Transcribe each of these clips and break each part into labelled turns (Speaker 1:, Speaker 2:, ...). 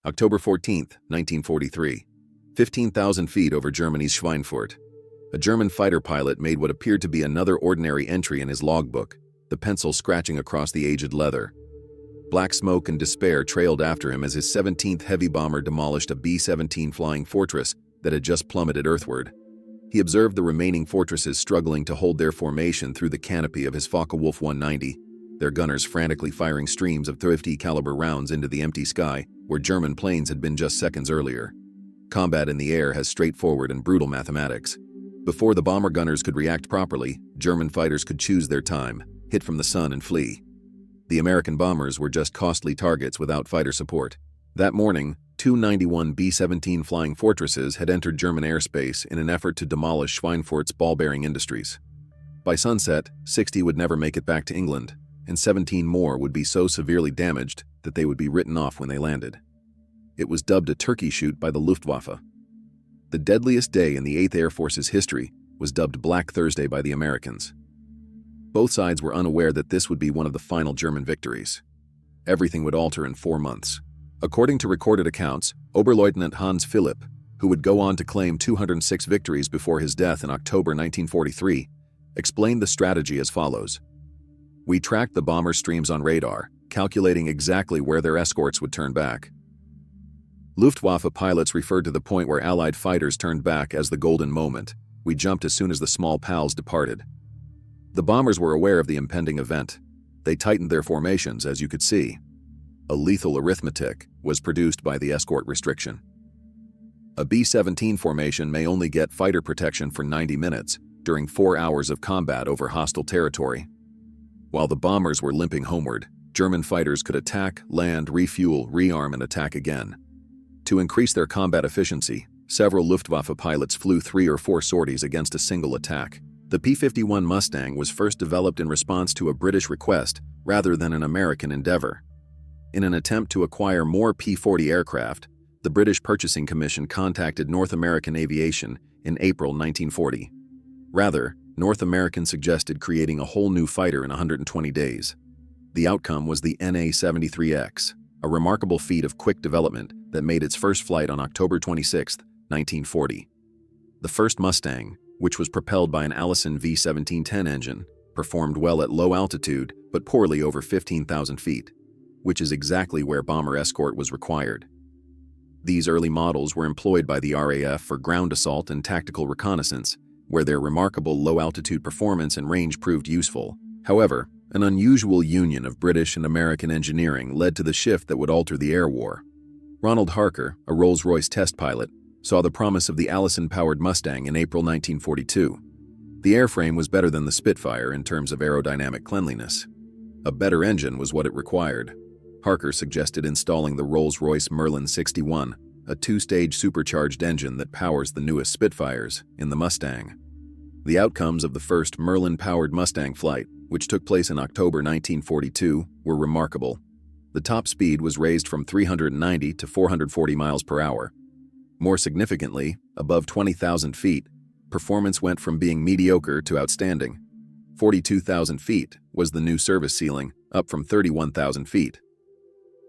Speaker 1: October 14, 1943. 15,000 feet over Germany's Schweinfurt. A German fighter pilot made what appeared to be another ordinary entry in his logbook, the pencil scratching across the aged leather. Black smoke and despair trailed after him as his 17th heavy bomber demolished a B-17 Flying Fortress that had just plummeted earthward. He observed the remaining fortresses struggling to hold their formation through the canopy of his Focke-Wulf 190, their gunners frantically firing streams of .50 caliber rounds into the empty sky where German planes had been just seconds earlier. Combat in the air has straightforward and brutal mathematics. Before the bomber gunners could react properly, German fighters could choose their time, hit from the sun and flee. The American bombers were just costly targets without fighter support. That morning, two 91 B-17 Flying Fortresses had entered German airspace in an effort to demolish Schweinfurt's ball-bearing industries. By sunset, 60 would never make it back to England, and 17 more would be so severely damaged that they would be written off when they landed. It was dubbed a turkey shoot by the Luftwaffe. The deadliest day in the 8th Air Force's history was dubbed Black Thursday by the Americans. Both sides were unaware that this would be one of the final German victories. Everything would alter in 4 months. According to recorded accounts, Oberleutnant Hans Philipp, who would go on to claim 206 victories before his death in October 1943, explained the strategy as follows. "We tracked the bomber streams on radar, calculating exactly where their escorts would turn back." Luftwaffe pilots referred to the point where Allied fighters turned back as the golden moment. "We jumped as soon as the small pals departed." The bombers were aware of the impending event. They tightened their formations, as you could see. A lethal arithmetic was produced by the escort restriction. A B-17 formation may only get fighter protection for 90 minutes during 4 hours of combat over hostile territory. While the bombers were limping homeward, German fighters could attack, land, refuel, rearm, and attack again. To increase their combat efficiency, several Luftwaffe pilots flew 3 or 4 sorties against a single attack. The P-51 Mustang was first developed in response to a British request rather than an American endeavor. In an attempt to acquire more P-40 aircraft, the British Purchasing Commission contacted North American Aviation in April 1940. Rather, North American suggested creating a whole new fighter in 120 days. The outcome was the NA-73X, a remarkable feat of quick development that made its first flight on October 26, 1940. The first Mustang, which was propelled by an Allison V1710 engine, performed well at low altitude but poorly over 15,000 feet, which is exactly where bomber escort was required. These early models were employed by the RAF for ground assault and tactical reconnaissance, where their remarkable low-altitude performance and range proved useful. However, an unusual union of British and American engineering led to the shift that would alter the air war. Ronald Harker, a Rolls-Royce test pilot, saw the promise of the Allison-powered Mustang in April 1942. The airframe was better than the Spitfire in terms of aerodynamic cleanliness. A better engine was what it required. Harker suggested installing the Rolls-Royce Merlin 61, a 2-stage supercharged engine that powers the newest Spitfires, in the Mustang. The outcomes of the first Merlin-powered Mustang flight, which took place in October 1942, were remarkable. The top speed was raised from 390 to 440 miles per hour. More significantly, above 20,000 feet, performance went from being mediocre to outstanding. 42,000 feet was the new service ceiling, up from 31,000 feet.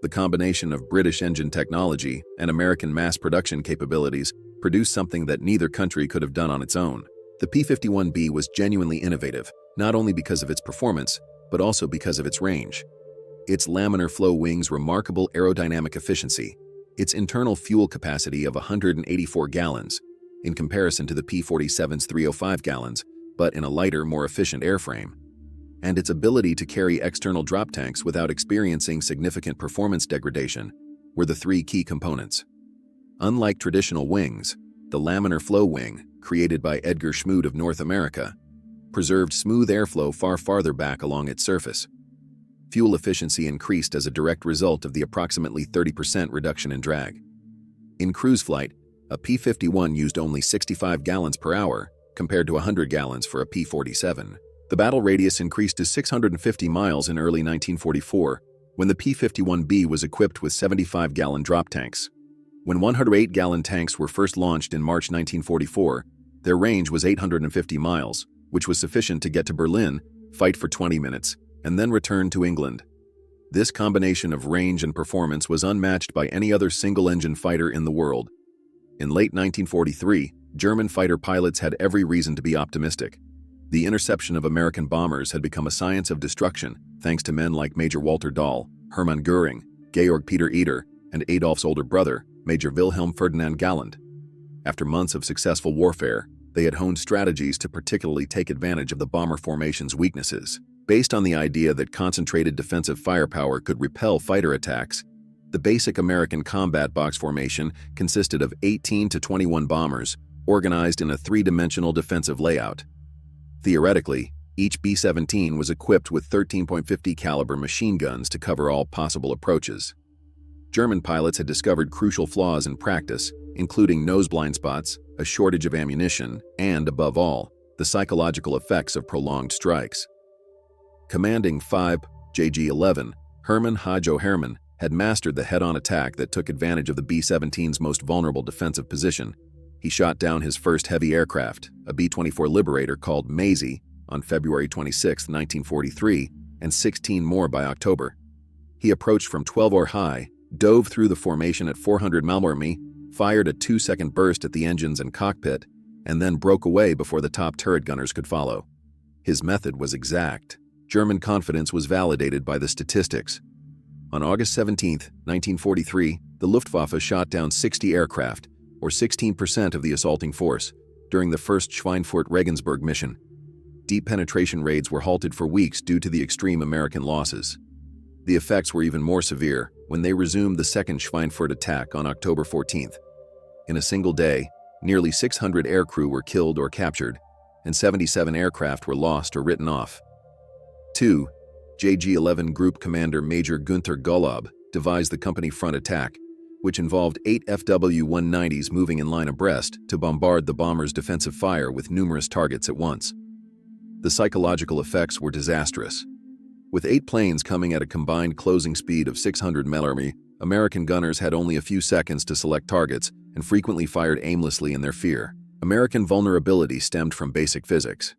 Speaker 1: The combination of British engine technology and American mass production capabilities produced something that neither country could have done on its own. The P-51B was genuinely innovative, not only because of its performance, but also because of its range. Its laminar flow wings' remarkable aerodynamic efficiency, its internal fuel capacity of 184 gallons, in comparison to the P-47's 305 gallons, but in a lighter, more efficient airframe, and its ability to carry external drop tanks without experiencing significant performance degradation were the 3 key components. Unlike traditional wings, the laminar flow wing, created by Edgar Schmood of North America, preserved smooth airflow far farther back along its surface. Fuel efficiency increased as a direct result of the approximately 30% reduction in drag. In cruise flight, a P-51 used only 65 gallons per hour, compared to 100 gallons for a P-47. The battle radius increased to 650 miles in early 1944, when the P-51B was equipped with 75-gallon drop tanks. When 108-gallon tanks were first launched in March 1944, their range was 850 miles, which was sufficient to get to Berlin, fight for 20 minutes, and then return to England. This combination of range and performance was unmatched by any other single-engine fighter in the world. In late 1943, German fighter pilots had every reason to be optimistic. The interception of American bombers had become a science of destruction, thanks to men like Major Walter Dahl, Hermann Göring, Georg Peter Eder, and Adolf's older brother, Major Wilhelm Ferdinand Galland. After months of successful warfare, they had honed strategies to particularly take advantage of the bomber formation's weaknesses. Based on the idea that concentrated defensive firepower could repel fighter attacks, the basic American combat box formation consisted of 18 to 21 bombers, organized in a three-dimensional defensive layout. Theoretically, each B-17 was equipped with 13.50 caliber machine guns to cover all possible approaches. German pilots had discovered crucial flaws in practice, including nose blind spots, a shortage of ammunition, and, above all, the psychological effects of prolonged strikes. Commanding 5 JG-11, Hermann Hajo Hermann had mastered the head-on attack that took advantage of the B-17's most vulnerable defensive position. He shot down his first heavy aircraft, a B-24 Liberator called Maisie, on February 26, 1943, and 16 more by October. He approached from 12 or high, dove through the formation at 400 Malmormi, fired a 2-second burst at the engines and cockpit, and then broke away before the top turret gunners could follow. His method was exact. German confidence was validated by the statistics. On August 17, 1943, the Luftwaffe shot down 60 aircraft, or 16% of the assaulting force, during the first Schweinfurt-Regensburg mission. Deep penetration raids were halted for weeks due to the extreme American losses. The effects were even more severe when they resumed the second Schweinfurt attack on October 14th. In a single day, nearly 600 aircrew were killed or captured, and 77 aircraft were lost or written off. 2. JG-11 Group Commander Major Günther Golob devised the company front attack, which involved 8 FW-190s moving in line abreast to bombard the bombers' defensive fire with numerous targets at once. The psychological effects were disastrous. With 8 planes coming at a combined closing speed of 600 Malmormi, American gunners had only a few seconds to select targets and frequently fired aimlessly in their fear. American vulnerability stemmed from basic physics.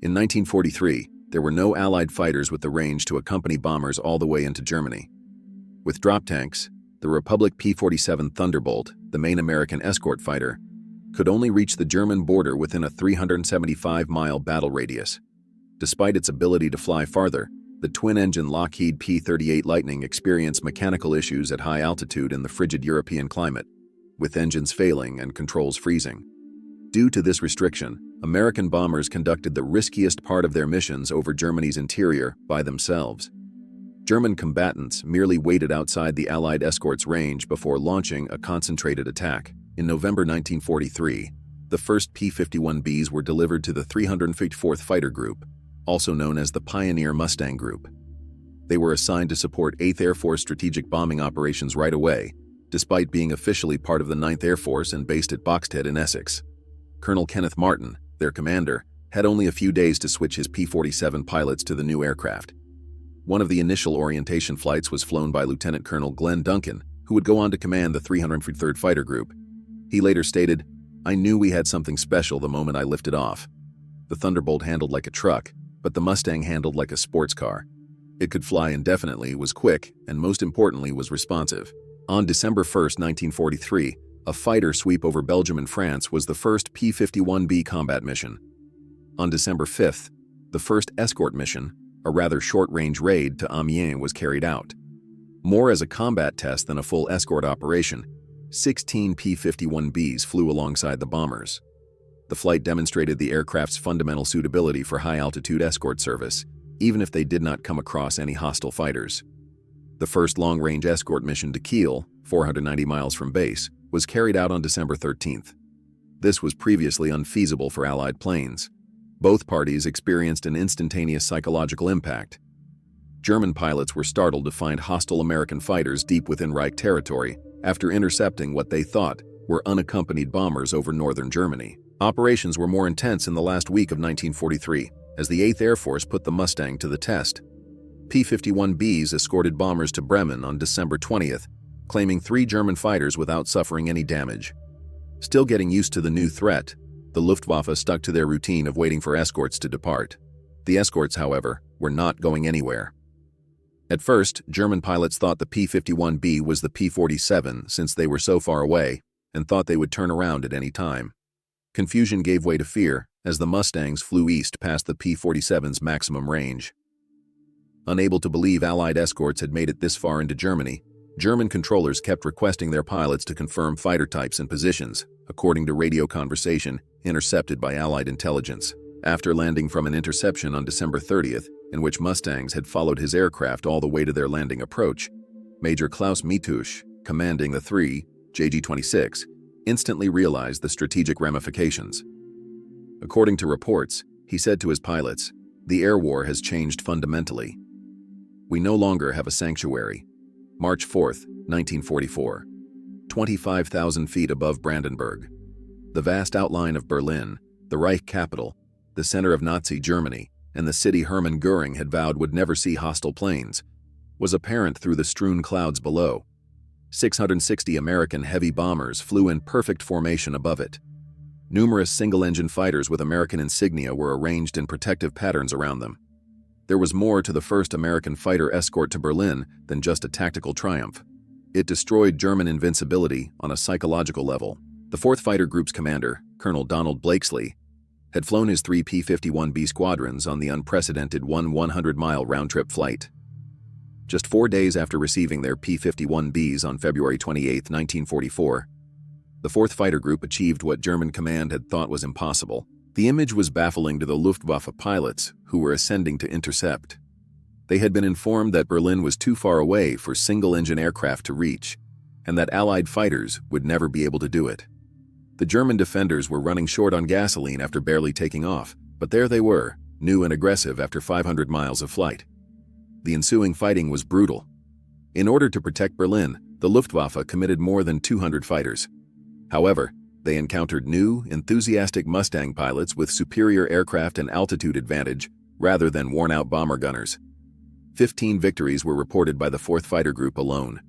Speaker 1: In 1943, there were no Allied fighters with the range to accompany bombers all the way into Germany. With drop tanks, the Republic P-47 Thunderbolt, the main American escort fighter, could only reach the German border within a 375-mile battle radius. Despite its ability to fly farther, the twin-engine Lockheed P-38 Lightning experienced mechanical issues at high altitude in the frigid European climate, with engines failing and controls freezing. Due to this restriction, American bombers conducted the riskiest part of their missions over Germany's interior by themselves. German combatants merely waited outside the Allied escort's range before launching a concentrated attack. In November 1943, the first P-51Bs were delivered to the 354th Fighter Group, also known as the Pioneer Mustang Group. They were assigned to support 8th Air Force strategic bombing operations right away, despite being officially part of the 9th Air Force and based at Boxted in Essex. Colonel Kenneth Martin, their commander, had only a few days to switch his P-47 pilots to the new aircraft. One of the initial orientation flights was flown by Lieutenant Colonel Glenn Duncan, who would go on to command the 303rd Fighter Group. He later stated, "I knew we had something special the moment I lifted off. The Thunderbolt handled like a truck, but the Mustang handled like a sports car. It could fly indefinitely, was quick, and most importantly was responsive." On December 1, 1943, a fighter sweep over Belgium and France was the first P-51B combat mission. On December 5th, the first escort mission, a rather short-range raid to Amiens, was carried out. More as a combat test than a full escort operation, 16 P-51Bs flew alongside the bombers. The flight demonstrated the aircraft's fundamental suitability for high-altitude escort service, even if they did not come across any hostile fighters. The first long-range escort mission to Kiel, 490 miles from base, was carried out on December 13th. This was previously unfeasible for Allied planes. Both parties experienced an instantaneous psychological impact. German pilots were startled to find hostile American fighters deep within Reich territory after intercepting what they thought were unaccompanied bombers over northern Germany. Operations were more intense in the last week of 1943, as the 8th Air Force put the Mustang to the test. P-51Bs escorted bombers to Bremen on December 20th, claiming 3 German fighters without suffering any damage. Still getting used to the new threat, the Luftwaffe stuck to their routine of waiting for escorts to depart. The escorts, however, were not going anywhere. At first, German pilots thought the P-51B was the P-47 since they were so far away, and thought they would turn around at any time. Confusion gave way to fear as the Mustangs flew east past the P-47's maximum range. Unable to believe Allied escorts had made it this far into Germany, German controllers kept requesting their pilots to confirm fighter types and positions, according to radio conversation intercepted by Allied intelligence. After landing from an interception on December 30th, in which Mustangs had followed his aircraft all the way to their landing approach, Major Klaus Mitusch, commanding the 3 JG-26, instantly realized the strategic ramifications. According to reports, he said to his pilots, "The air war has changed fundamentally. We no longer have a sanctuary." March 4, 1944. 25,000 feet above Brandenburg. The vast outline of Berlin, the Reich capital, the center of Nazi Germany, and the city Hermann Göring had vowed would never see hostile planes, was apparent through the strewn clouds below. 660 American heavy bombers flew in perfect formation above it. Numerous single-engine fighters with American insignia were arranged in protective patterns around them. There was more to the first American fighter escort to Berlin than just a tactical triumph. It destroyed German invincibility on a psychological level. The 4th Fighter Group's commander, Colonel Donald Blakesley, had flown his 3 P-51B squadrons on the unprecedented 100-mile round-trip flight. Just 4 days after receiving their P-51Bs on February 28, 1944, the 4th Fighter Group achieved what German command had thought was impossible. The image was baffling to the Luftwaffe pilots who were ascending to intercept. They had been informed that Berlin was too far away for single-engine aircraft to reach, and that Allied fighters would never be able to do it. The German defenders were running short on gasoline after barely taking off, but there they were, new and aggressive after 500 miles of flight. The ensuing fighting was brutal. In order to protect Berlin, the Luftwaffe committed more than 200 fighters. However, they encountered new, enthusiastic Mustang pilots with superior aircraft and altitude advantage rather than worn-out bomber gunners. 15 victories were reported by the 4th Fighter Group alone.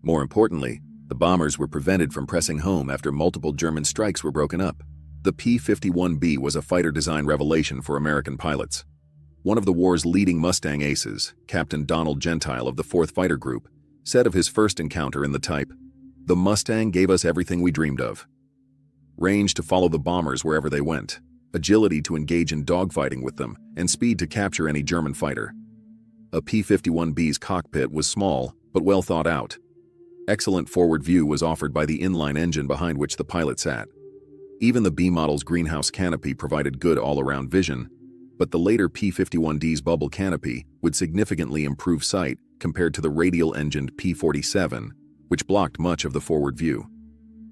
Speaker 1: More importantly, the bombers were prevented from pressing home after multiple German strikes were broken up. The P-51B was a fighter design revelation for American pilots. One of the war's leading Mustang aces, Captain Donald Gentile of the 4th Fighter Group, said of his first encounter in the type, "The Mustang gave us everything we dreamed of. Range to follow the bombers wherever they went, agility to engage in dogfighting with them, and speed to capture any German fighter." A P-51B's cockpit was small, but well thought out. Excellent forward view was offered by the inline engine behind which the pilot sat. Even the B model's greenhouse canopy provided good all-around vision, but the later P-51D's bubble canopy would significantly improve sight compared to the radial-engined P-47, which blocked much of the forward view.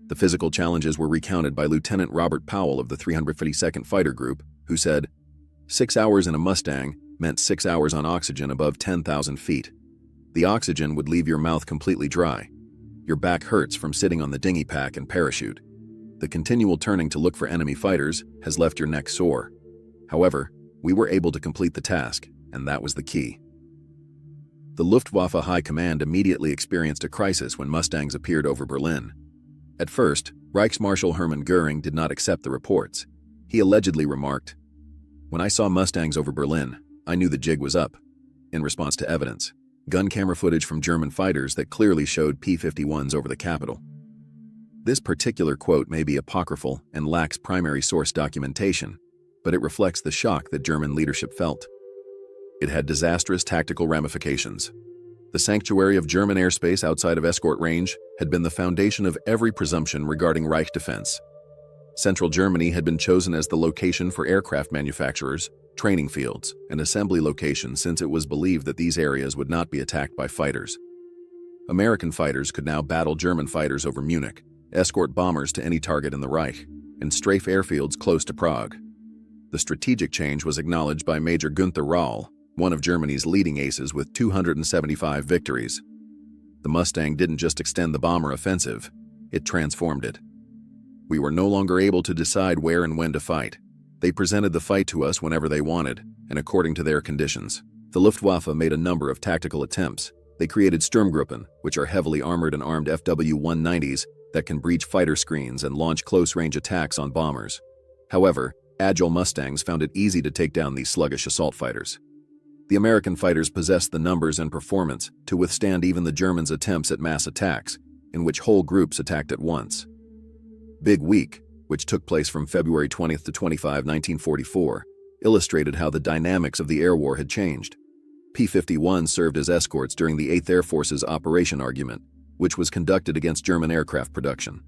Speaker 1: The physical challenges were recounted by Lieutenant Robert Powell of the 352nd Fighter Group, who said, 6 hours in a Mustang meant 6 hours on oxygen above 10,000 feet. The oxygen would leave your mouth completely dry. Your back hurts from sitting on the dinghy pack and parachute. The continual turning to look for enemy fighters has left your neck sore. However, we were able to complete the task, and that was the key. The Luftwaffe High Command immediately experienced a crisis when Mustangs appeared over Berlin. At first, Reichsmarschall Hermann Göring did not accept the reports. He allegedly remarked, "When I saw Mustangs over Berlin, I knew the jig was up," in response to evidence, gun camera footage from German fighters that clearly showed P-51s over the capital. This particular quote may be apocryphal and lacks primary source documentation, but it reflects the shock that German leadership felt. It had disastrous tactical ramifications. The sanctuary of German airspace outside of escort range had been the foundation of every presumption regarding Reich defense. Central Germany had been chosen as the location for aircraft manufacturers, training fields, and assembly locations since it was believed that these areas would not be attacked by fighters. American fighters could now battle German fighters over Munich, escort bombers to any target in the Reich, and strafe airfields close to Prague. The strategic change was acknowledged by Major Günther Rahl, one of Germany's leading aces with 275 victories. The Mustang didn't just extend the bomber offensive, it transformed it. We were no longer able to decide where and when to fight. They presented the fight to us whenever they wanted, and according to their conditions. The Luftwaffe made a number of tactical attempts. They created Sturmgruppen, which are heavily armored and armed FW-190s that can breach fighter screens and launch close-range attacks on bombers. However, agile Mustangs found it easy to take down these sluggish assault fighters. The American fighters possessed the numbers and performance to withstand even the Germans' attempts at mass attacks, in which whole groups attacked at once. Big Week, which took place from February 20 to 25, 1944, illustrated how the dynamics of the air war had changed. P-51 served as escorts during the 8th Air Force's Operation Argument, which was conducted against German aircraft production.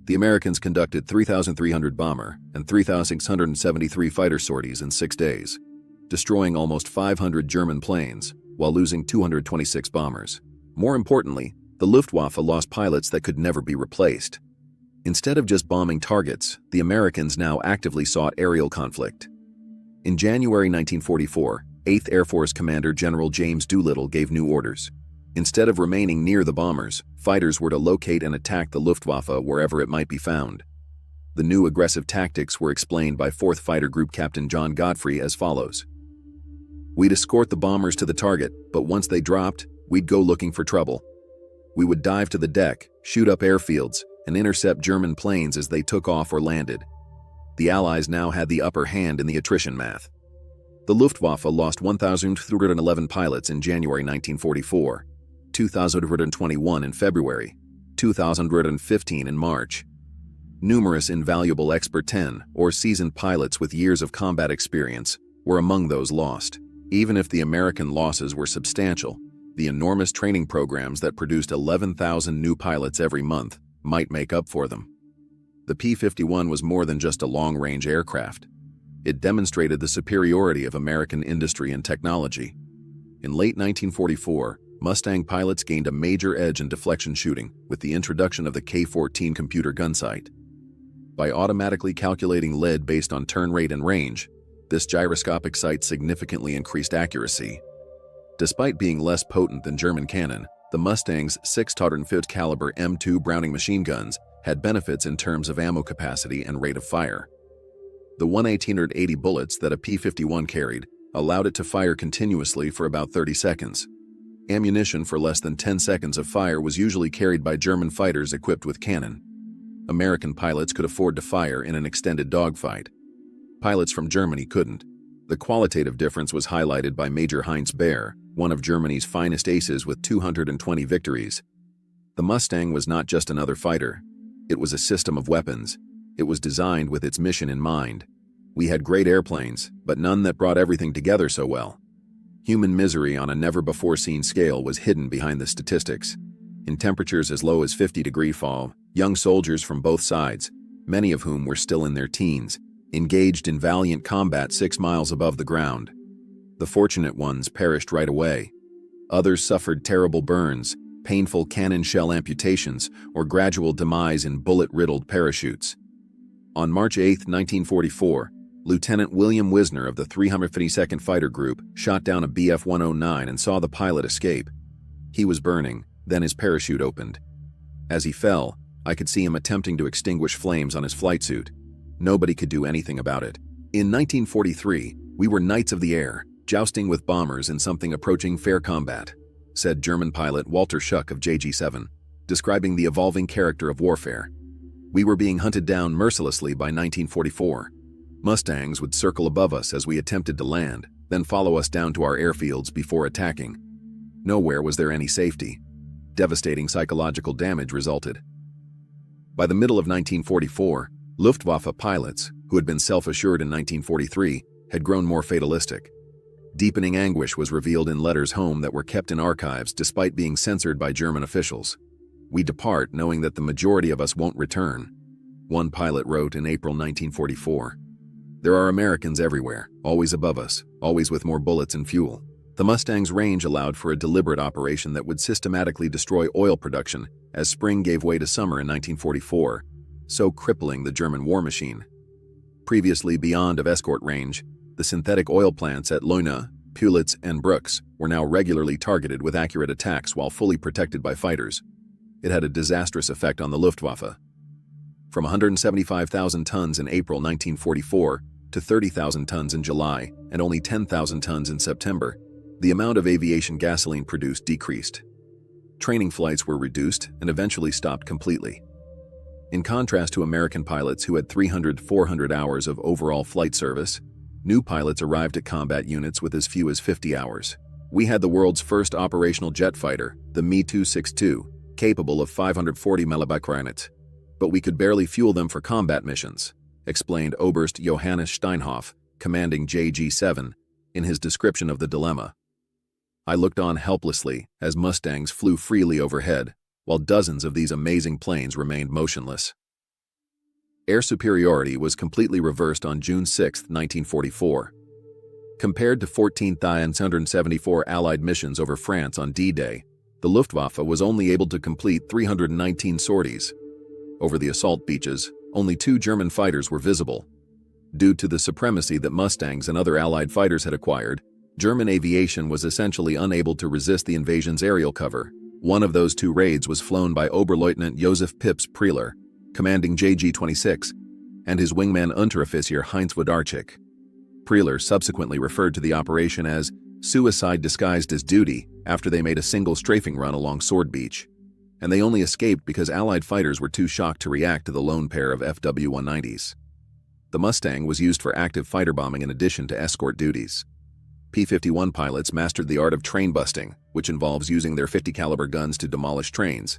Speaker 1: The Americans conducted 3,300 bomber and 3,673 fighter sorties in 6 days, destroying almost 500 German planes while losing 226 bombers. More importantly, the Luftwaffe lost pilots that could never be replaced. Instead of just bombing targets, the Americans now actively sought aerial conflict. In January 1944, 8th Air Force Commander General James Doolittle gave new orders. Instead of remaining near the bombers, fighters were to locate and attack the Luftwaffe wherever it might be found. The new aggressive tactics were explained by 4th Fighter Group Captain John Godfrey as follows. "We'd escort the bombers to the target, but once they dropped, we'd go looking for trouble. We would dive to the deck, shoot up airfields, and intercept German planes as they took off or landed." The Allies now had the upper hand in the attrition math. The Luftwaffe lost 1,311 pilots in January 1944, 2,221 in February, 2,015 in March. Numerous invaluable Expert 10 or seasoned pilots with years of combat experience were among those lost. Even if the American losses were substantial, the enormous training programs that produced 11,000 new pilots every month might make up for them. The P-51 was more than just a long-range aircraft. It demonstrated the superiority of American industry and technology. In late 1944, Mustang pilots gained a major edge in deflection shooting with the introduction of the K-14 computer gun sight. By automatically calculating lead based on turn rate and range, this gyroscopic sight significantly increased accuracy. Despite being less potent than German cannon, the Mustang's 6.5 caliber M2 Browning machine guns had benefits in terms of ammo capacity and rate of fire. The 1,880 bullets that a P-51 carried allowed it to fire continuously for about 30 seconds. Ammunition for less than 10 seconds of fire was usually carried by German fighters equipped with cannon. American pilots could afford to fire in an extended dogfight. Pilots from Germany couldn't. The qualitative difference was highlighted by Major Heinz Bear, one of Germany's finest aces with 220 victories. The Mustang was not just another fighter. It was a system of weapons. It was designed with its mission in mind. We had great airplanes, but none that brought everything together so well. Human misery on a never-before-seen scale was hidden behind the statistics. In temperatures as low as 50-degree fall, young soldiers from both sides, many of whom were still in their teens, engaged in valiant combat 6 miles above the ground. The fortunate ones perished right away. Others suffered terrible burns, painful cannon shell amputations, or gradual demise in bullet-riddled parachutes. On March 8, 1944, Lieutenant William Wisner of the 352nd Fighter Group shot down a Bf-109 and saw the pilot escape. He was burning, then his parachute opened. As he fell, I could see him attempting to extinguish flames on his flight suit. Nobody could do anything about it. In 1943, we were knights of the air, jousting with bombers in something approaching fair combat, said German pilot Walter Schuck of JG-7, describing the evolving character of warfare. We were being hunted down mercilessly by 1944. Mustangs would circle above us as we attempted to land, then follow us down to our airfields before attacking. Nowhere was there any safety. Devastating psychological damage resulted. By the middle of 1944, Luftwaffe pilots, who had been self-assured in 1943, had grown more fatalistic. Deepening anguish was revealed in letters home that were kept in archives despite being censored by German officials. "We depart knowing that the majority of us won't return," one pilot wrote in April 1944. "There are Americans everywhere, always above us, always with more bullets and fuel." The Mustang's range allowed for a deliberate operation that would systematically destroy oil production as spring gave way to summer in 1944, so crippling the German war machine. Previously beyond of escort range, the synthetic oil plants at Leuna, Pulitz, and Brooks were now regularly targeted with accurate attacks while fully protected by fighters. It had a disastrous effect on the Luftwaffe. From 175,000 tons in April 1944 to 30,000 tons in July and only 10,000 tons in September, the amount of aviation gasoline produced decreased. Training flights were reduced and eventually stopped completely. In contrast to American pilots who had 300-400 hours of overall flight service, New pilots arrived at combat units with as few as 50 hours. We had the world's first operational jet fighter, the Me-262, capable of 540 millibackgranites, but we could barely fuel them for combat missions, explained Oberst Johannes Steinhoff, commanding JG-7, in his description of the dilemma. I looked on helplessly as Mustangs flew freely overhead, while dozens of these amazing planes remained motionless. Air superiority was completely reversed on June 6, 1944. Compared to 14,174 Allied missions over France on D-Day, the Luftwaffe was only able to complete 319 sorties. Over the assault beaches, only 2 German fighters were visible. Due to the supremacy that Mustangs and other Allied fighters had acquired, German aviation was essentially unable to resist the invasion's aerial cover. One of those 2 raids was flown by Oberleutnant Josef Pips Preeler, commanding JG-26, and his wingman Unteroffizier Heinz Knoke. Preeler subsequently referred to the operation as suicide disguised as duty after they made a single strafing run along Sword Beach, and they only escaped because Allied fighters were too shocked to react to the lone pair of FW-190s. The Mustang was used for active fighter bombing in addition to escort duties. P-51 pilots mastered the art of train busting, which involves using their 50 caliber guns to demolish trains.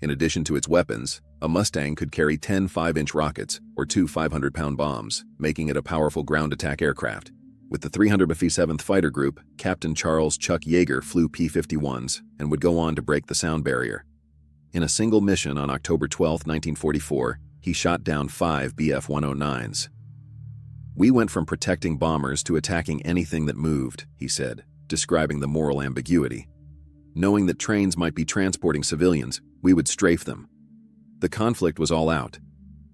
Speaker 1: In addition to its weapons, a Mustang could carry 10 5-inch rockets or 2 500-pound bombs, making it a powerful ground attack aircraft. With the 357th Fighter Group, Captain Charles Chuck Yeager flew P-51s and would go on to break the sound barrier. In a single mission on October 12, 1944, he shot down 5 Bf-109s. "We went from protecting bombers to attacking anything that moved," he said, describing the moral ambiguity. Knowing that trains might be transporting civilians, we would strafe them. The conflict was all out,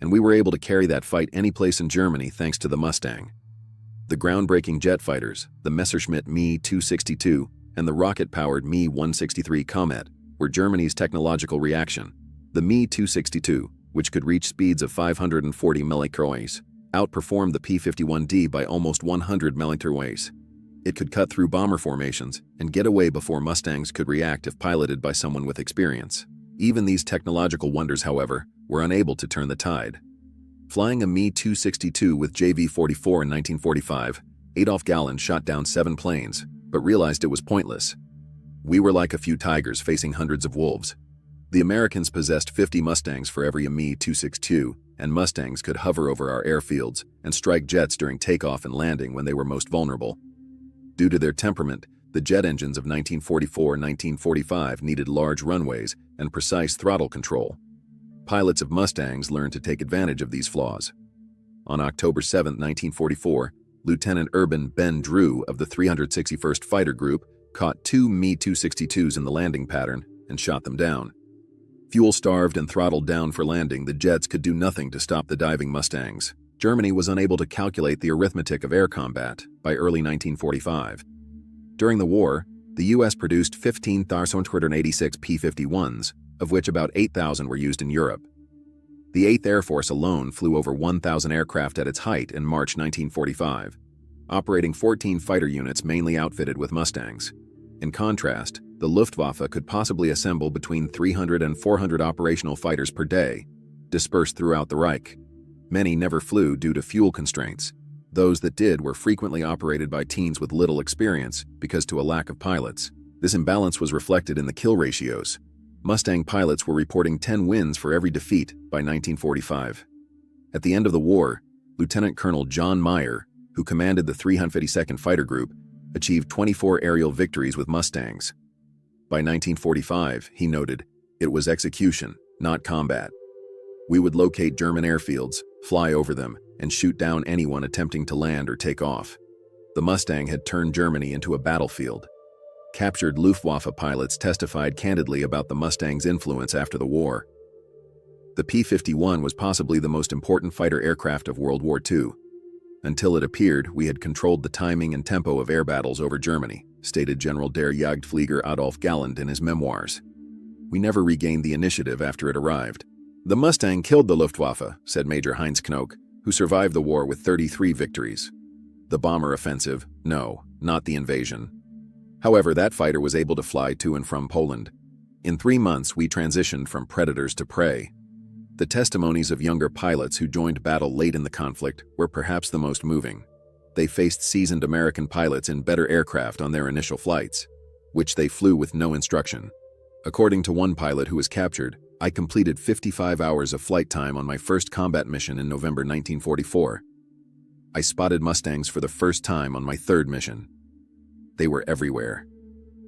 Speaker 1: and we were able to carry that fight any place in Germany thanks to the Mustang. The groundbreaking jet fighters, the Messerschmitt Me-262 and the rocket-powered Me-163 Comet, were Germany's technological reaction. The Me-262, which could reach speeds of 540 mph, outperformed the P-51D by almost 100 mph. It could cut through bomber formations and get away before Mustangs could react if piloted by someone with experience. Even these technological wonders, however, were unable to turn the tide. Flying a Me-262 with JV-44 in 1945, Adolf Galland shot down 7 planes, but realized it was pointless. "We were like a few tigers facing hundreds of wolves." The Americans possessed 50 Mustangs for every Me-262, and Mustangs could hover over our airfields and strike jets during takeoff and landing when they were most vulnerable. Due to their temperament, the jet engines of 1944 and 1945 needed large runways and precise throttle control. Pilots of Mustangs learned to take advantage of these flaws. On October 7, 1944, Lieutenant Urban Ben Drew of the 361st Fighter Group caught 2 Me-262s in the landing pattern and shot them down. Fuel-starved and throttled down for landing, the jets could do nothing to stop the diving Mustangs. Germany was unable to calculate the arithmetic of air combat by early 1945. During the war, the U.S. produced 15,286 P-51s, of which about 8,000 were used in Europe. The 8th Air Force alone flew over 1,000 aircraft at its height in March 1945, operating 14 fighter units mainly outfitted with Mustangs. In contrast, the Luftwaffe could possibly assemble between 300 and 400 operational fighters per day, dispersed throughout the Reich. Many never flew due to fuel constraints. Those that did were frequently operated by teams with little experience because to a lack of pilots. This imbalance was reflected in the kill ratios. Mustang pilots were reporting 10 wins for every defeat by 1945. At the end of the war, Lieutenant Colonel John Meyer, who commanded the 352nd Fighter Group, achieved 24 aerial victories with Mustangs. By 1945, he noted, "It was execution, not combat. We would locate German airfields, fly over them, and shoot down anyone attempting to land or take off." The Mustang had turned Germany into a battlefield. Captured Luftwaffe pilots testified candidly about the Mustang's influence after the war. The P-51 was possibly the most important fighter aircraft of World War II. "Until it appeared, we had controlled the timing and tempo of air battles over Germany," stated General der Jagdflieger Adolf Galland in his memoirs. "We never regained the initiative after it arrived." "The Mustang killed the Luftwaffe," said Major Heinz Knoke, who survived the war with 33 victories. "The bomber offensive, no, not the invasion." However, that fighter was able to fly to and from Poland. "In 3 months, we transitioned from predators to prey." The testimonies of younger pilots who joined battle late in the conflict were perhaps the most moving. They faced seasoned American pilots in better aircraft on their initial flights, which they flew with no instruction. According to one pilot who was captured, "I completed 55 hours of flight time on my first combat mission in November 1944. I spotted Mustangs for the first time on my third mission. They were everywhere.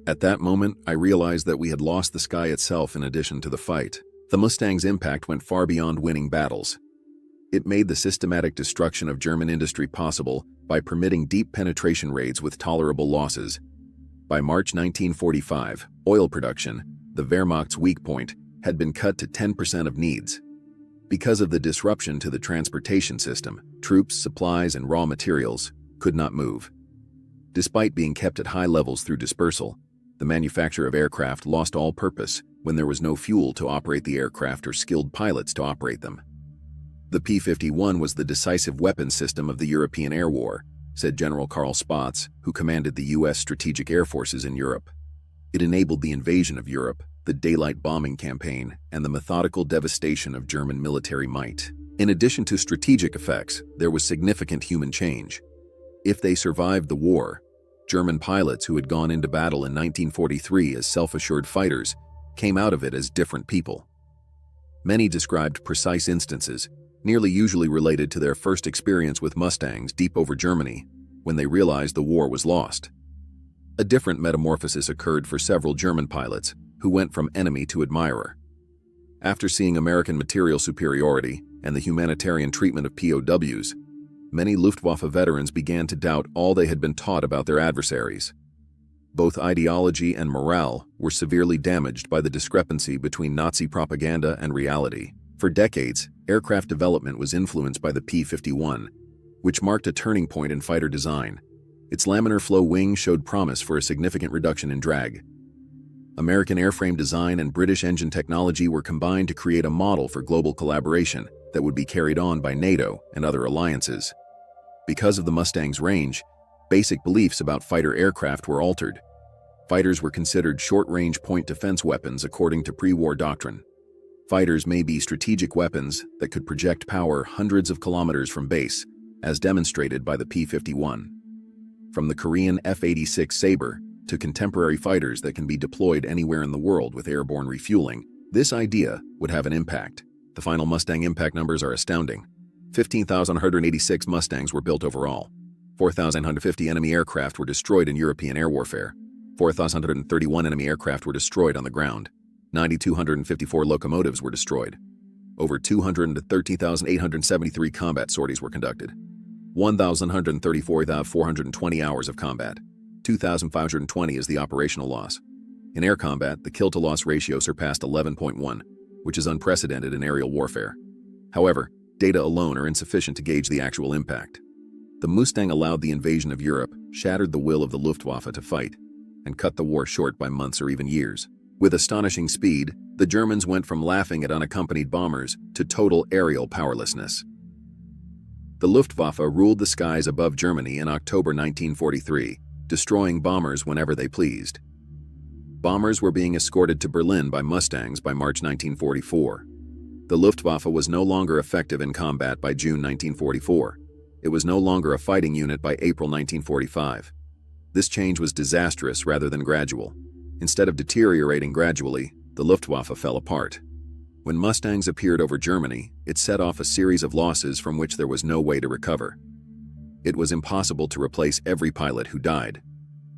Speaker 1: At that moment, I realized that we had lost the sky itself in addition to the fight." The Mustang's impact went far beyond winning battles. It made the systematic destruction of German industry possible by permitting deep penetration raids with tolerable losses. By March 1945, oil production, the Wehrmacht's weak point, had been cut to 10% of needs. Because of the disruption to the transportation system, troops, supplies, and raw materials could not move. Despite being kept at high levels through dispersal, the manufacture of aircraft lost all purpose when there was no fuel to operate the aircraft or skilled pilots to operate them. The P-51 was the decisive weapons system of the European Air War, said General Carl Spaatz, who commanded the U.S. strategic air forces in Europe. It enabled the invasion of Europe, the daylight bombing campaign, and the methodical devastation of German military might. In addition to strategic effects, there was significant human change. If they survived the war, German pilots who had gone into battle in 1943 as self-assured fighters came out of it as different people. Many described precise instances, nearly usually related to their first experience with Mustangs deep over Germany, when they realized the war was lost. A different metamorphosis occurred for several German pilots, who went from enemy to admirer. After seeing American material superiority and the humanitarian treatment of POWs, many Luftwaffe veterans began to doubt all they had been taught about their adversaries. Both ideology and morale were severely damaged by the discrepancy between Nazi propaganda and reality. For decades, aircraft development was influenced by the P-51, which marked a turning point in fighter design. Its laminar flow wing showed promise for a significant reduction in drag. American airframe design and British engine technology were combined to create a model for global collaboration that would be carried on by NATO and other alliances. Because of the Mustang's range, basic beliefs about fighter aircraft were altered. Fighters were considered short-range point defense weapons according to pre-war doctrine. Fighters may be strategic weapons that could project power hundreds of kilometers from base, as demonstrated by the P-51. From the Korean F-86 Sabre to contemporary fighters that can be deployed anywhere in the world with airborne refueling, this idea would have an impact. The final Mustang impact numbers are astounding. 15,186 Mustangs were built overall. 4,150 enemy aircraft were destroyed in European air warfare. 4,131 enemy aircraft were destroyed on the ground. 9,254 locomotives were destroyed. Over 213,873 combat sorties were conducted. 1,134,420 hours of combat. 2,520 is the operational loss. In air combat, the kill-to-loss ratio surpassed 11.1, which is unprecedented in aerial warfare. However, data alone are insufficient to gauge the actual impact. The Mustang allowed the invasion of Europe, shattered the will of the Luftwaffe to fight, and cut the war short by months or even years. With astonishing speed, the Germans went from laughing at unaccompanied bombers to total aerial powerlessness. The Luftwaffe ruled the skies above Germany in October 1943, destroying bombers whenever they pleased. Bombers were being escorted to Berlin by Mustangs by March 1944. The Luftwaffe was no longer effective in combat by June 1944. It was no longer a fighting unit by April 1945. This change was disastrous rather than gradual. Instead of deteriorating gradually, the Luftwaffe fell apart. When Mustangs appeared over Germany, it set off a series of losses from which there was no way to recover. It was impossible to replace every pilot who died.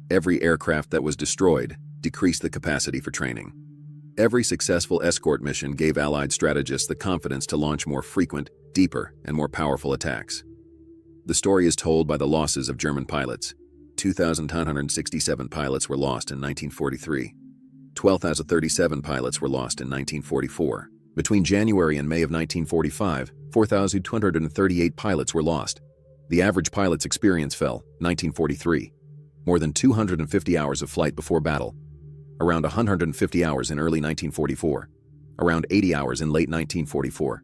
Speaker 1: Every aircraft that was destroyed decreased the capacity for training. Every successful escort mission gave Allied strategists the confidence to launch more frequent, deeper, and more powerful attacks. The story is told by the losses of German pilots. 2,967 pilots were lost in 1943. 12,037 pilots were lost in 1944. Between January and May of 1945, 4,238 pilots were lost. The average pilot's experience fell, 1943. More than 250 hours of flight before battle. Around 150 hours in early 1944. Around 80 hours in late 1944.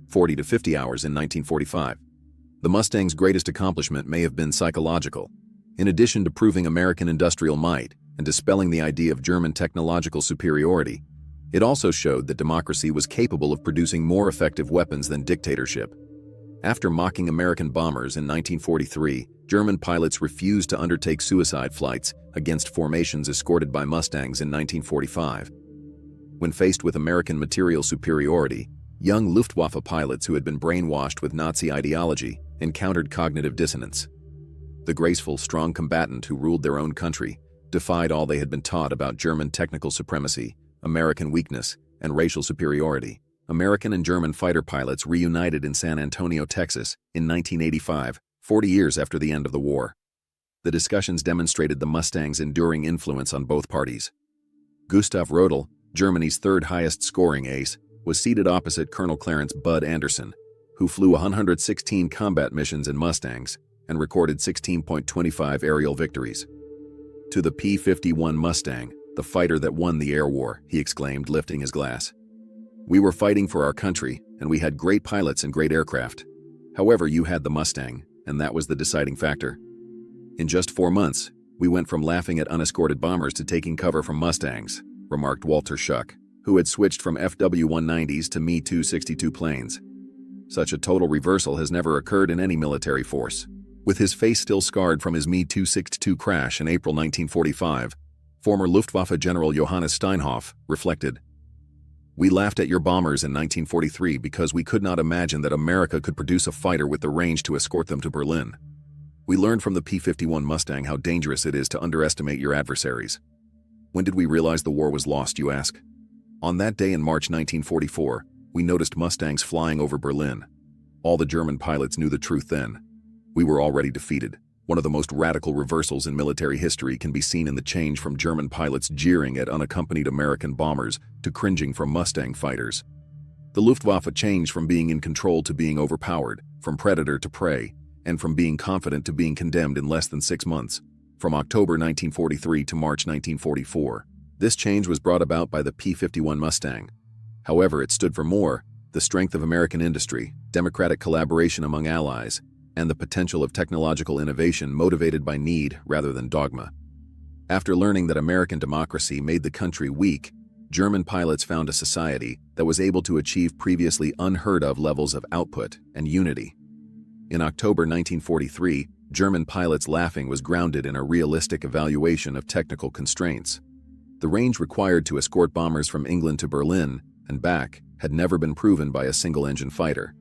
Speaker 1: 40 to 50 hours in 1945. The Mustang's greatest accomplishment may have been psychological. In addition to proving American industrial might and dispelling the idea of German technological superiority, it also showed that democracy was capable of producing more effective weapons than dictatorship. After mocking American bombers in 1943, German pilots refused to undertake suicide flights against formations escorted by Mustangs in 1945. When faced with American material superiority, young Luftwaffe pilots who had been brainwashed with Nazi ideology encountered cognitive dissonance. The graceful, strong combatant who ruled their own country defied all they had been taught about German technical supremacy, American weakness, and racial superiority. American and German fighter pilots reunited in San Antonio, Texas, in 1985, 40 years after the end of the war. The discussions demonstrated the Mustang's enduring influence on both parties. Gustav Rodel, Germany's third highest scoring ace, was seated opposite Colonel Clarence Bud Anderson, who flew 116 combat missions in Mustangs and recorded 16.25 aerial victories. "To the P-51 Mustang, the fighter that won the air war," he exclaimed, lifting his glass. "We were fighting for our country, and we had great pilots and great aircraft. However, you had the Mustang, and that was the deciding factor. In just 4 months, we went from laughing at unescorted bombers to taking cover from Mustangs," remarked Walter Schuck, who had switched from FW-190s to Me-262 planes. "Such a total reversal has never occurred in any military force." With his face still scarred from his Me-262 crash in April 1945, former Luftwaffe General Johannes Steinhoff reflected, "We laughed at your bombers in 1943 because we could not imagine that America could produce a fighter with the range to escort them to Berlin. We learned from the P-51 Mustang how dangerous it is to underestimate your adversaries." When did we realize the war was lost, you ask? On that day in March 1944, we noticed Mustangs flying over Berlin. All the German pilots knew the truth then. We were already defeated. One of the most radical reversals in military history can be seen in the change from German pilots jeering at unaccompanied American bombers to cringing from Mustang fighters. The Luftwaffe changed from being in control to being overpowered, from predator to prey, and from being confident to being condemned in less than 6 months, from October 1943 to March 1944. This change was brought about by the P-51 Mustang. However, it stood for more: the strength of American industry, democratic collaboration among allies, and the potential of technological innovation motivated by need rather than dogma. After learning that American democracy made the country weak, German pilots found a society that was able to achieve previously unheard-of levels of output and unity. In October 1943, German pilots' laughing was grounded in a realistic evaluation of technical constraints. The range required to escort bombers from England to Berlin and back had never been proven by a single-engine fighter.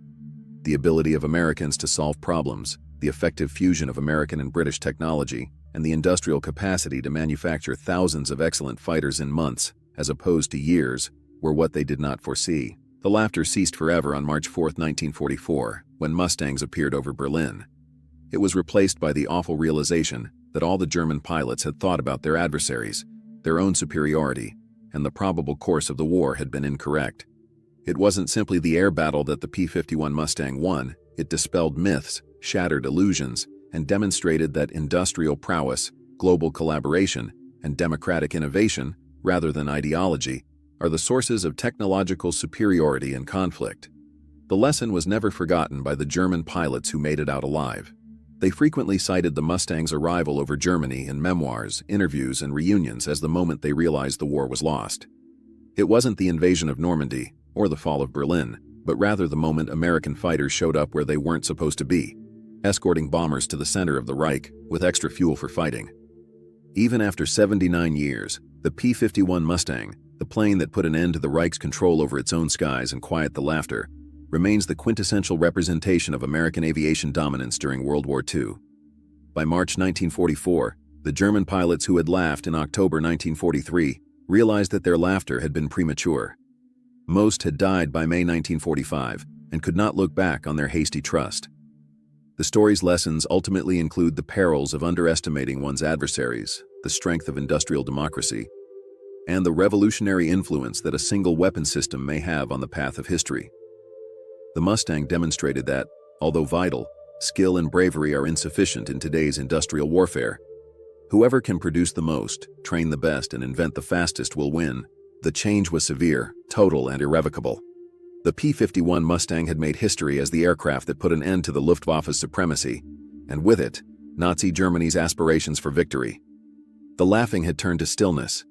Speaker 1: The ability of Americans to solve problems, the effective fusion of American and British technology, and the industrial capacity to manufacture thousands of excellent fighters in months, as opposed to years, were what they did not foresee. The laughter ceased forever on March 4, 1944, when Mustangs appeared over Berlin. It was replaced by the awful realization that all the German pilots had thought about their adversaries, their own superiority, and the probable course of the war had been incorrect. It wasn't simply the air battle that the P-51 Mustang won. It dispelled myths, shattered illusions, and demonstrated that industrial prowess, global collaboration, and democratic innovation, rather than ideology, are the sources of technological superiority in conflict. The lesson was never forgotten by the German pilots who made it out alive. They frequently cited the Mustang's arrival over Germany in memoirs, interviews, and reunions as the moment they realized the war was lost. It wasn't the invasion of Normandy or the fall of Berlin, but rather the moment American fighters showed up where they weren't supposed to be, escorting bombers to the center of the Reich with extra fuel for fighting. Even after 79 years, the P-51 Mustang, the plane that put an end to the Reich's control over its own skies and quiet the laughter, remains the quintessential representation of American aviation dominance during World War II. By March 1944, the German pilots who had laughed in October 1943 realized that their laughter had been premature. Most had died by May 1945 and could not look back on their hasty trust. The story's lessons ultimately include the perils of underestimating one's adversaries, the strength of industrial democracy, and the revolutionary influence that a single weapon system may have on the path of history. The Mustang demonstrated that, although vital, skill and bravery are insufficient in today's industrial warfare. Whoever can produce the most, train the best, and invent the fastest will win. The change was severe, total, and irrevocable. The P-51 Mustang had made history as the aircraft that put an end to the Luftwaffe's supremacy, and with it, Nazi Germany's aspirations for victory. The laughing had turned to stillness,